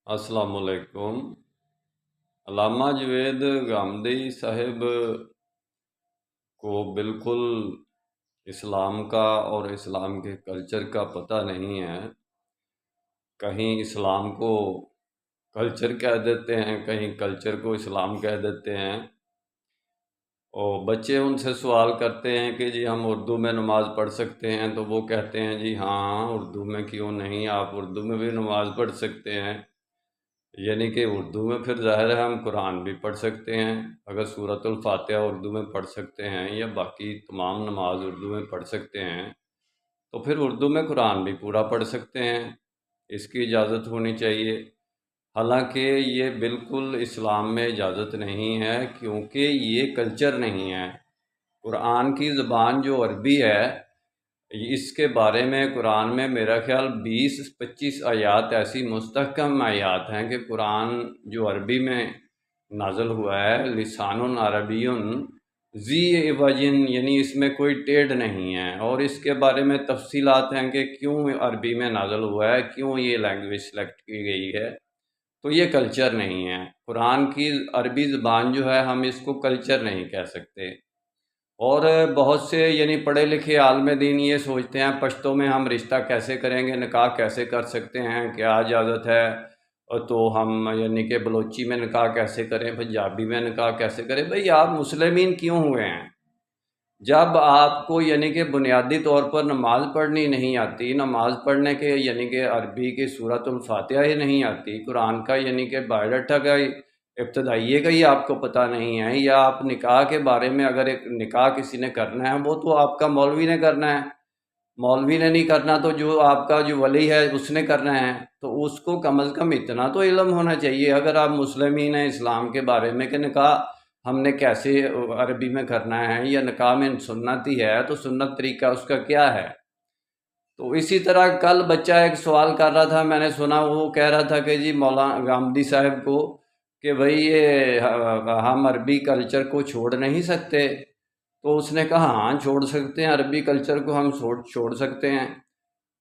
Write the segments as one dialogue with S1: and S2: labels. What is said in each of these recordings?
S1: अस्सलाम वालेकुम। अल्लामा जुवैद गामदी साहब को बिल्कुल इस्लाम का और इस्लाम के कल्चर का पता नहीं है। कहीं इस्लाम को कल्चर कह देते हैं, कहीं कल्चर को इस्लाम कह देते हैं। और बच्चे उनसे सवाल करते हैं कि जी हम उर्दू में नमाज़ पढ़ सकते हैं, तो वो कहते हैं जी हाँ, उर्दू में क्यों नहीं, आप उर्दू में भी नमाज़ पढ़ सकते हैं। यानी कि उर्दू में फिर ज़ाहिर है हम कुरान भी पढ़ सकते हैं। अगर सूरतुल फातिहा उर्दू में पढ़ सकते हैं या बाकी तमाम नमाज उर्दू में पढ़ सकते हैं, तो फिर उर्दू में कुरान भी पूरा पढ़ सकते हैं। इसकी इजाज़त होनी चाहिए। हालांकि ये बिल्कुल इस्लाम में इजाज़त नहीं है, क्योंकि ये कल्चर नहीं है। कुरान की ज़बान जो अरबी है, इसके बारे में कुरान में मेरा ख़्याल 20-25 आयात ऐसी मुस्तहकम आयात हैं कि कुरान जो अरबी में नाज़िल हुआ है, लिसानुन अरबियुन ज़ी वजिन, यानी इसमें कोई टेढ़ नहीं है। और इसके बारे में तफसीलात हैं कि क्यों अरबी में नाज़िल हुआ है, क्यों ये लैंग्वेज सेलेक्ट की गई है। तो ये कल्चर नहीं है। कुरान की अरबी ज़बान जो है, हम इसको कल्चर नहीं कह सकते। और बहुत से यानी पढ़े लिखे आलिम दीन ये सोचते हैं पश्तो में हम रिश्ता कैसे करेंगे, निकाह कैसे कर सकते हैं, क्या इजाज़त है। और तो हम यानी कि बलोची में निकाह कैसे करें, पंजाबी में निकाह कैसे करें। भाई आप मुस्लिमीन क्यों हुए हैं? जब आपको यानी कि बुनियादी तौर पर नमाज़ पढ़नी नहीं आती, नमाज़ पढ़ने के यानी कि अरबी की सूरतुल फातिहा ही नहीं आती, कुरान का यानी कि बायोडाटा का इब्तदाइये का ही आपको पता नहीं है, या आप निकाह के बारे में अगर एक निकाह किसी ने करना है, वो तो आपका मौलवी ने करना है। मौलवी ने नहीं करना तो जो आपका जो वली है उसने करना है। तो उसको कम अज़ कम इतना तो इल्म होना चाहिए। अगर आप मुस्लिमीन हैं इस्लाम के बारे में कि निकाह हमने कैसे अरबी में करना है, या निकाह में सुन्नत ही है, तो सुन्नत तरीका उसका क्या है। तो इसी तरह कल बच्चा एक सवाल कर रहा था, मैंने सुना, वो कह रहा था कि जी मौलाना गामदी साहब को कि भाई ये हम अरबी कल्चर को छोड़ नहीं सकते। तो उसने कहा हाँ छोड़ सकते हैं, अरबी कल्चर को हम छोड़ सकते हैं।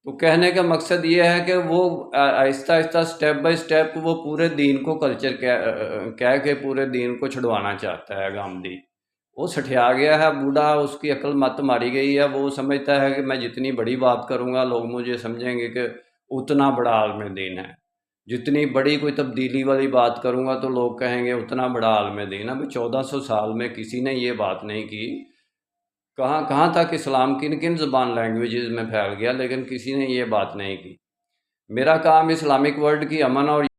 S1: तो कहने का मकसद ये है कि वो Aahista Aahista step by step वो पूरे दीन को कल्चर कह के पूरे दीन को छुड़वाना चाहता है गामदी। वो सठिया गया है बूढ़ा, उसकी अक्ल मत मारी गई है। वो समझता है कि मैं जितनी बड़ी बात करूँगा लोग मुझे समझेंगे कि उतना बड़ा आलिम दीन है। जितनी बड़ी कोई तब्दीली वाली बात करूँगा तो लोग कहेंगे उतना बड़ा आलिम दीन है। भाई 1400 साल में किसी ने ये बात नहीं की। कहाँ कहाँ तक इस्लाम किन किन ज़बान लैंग्वेजेस में फैल गया, लेकिन किसी ने ये बात नहीं की। मेरा काम इस्लामिक वर्ल्ड की अमन और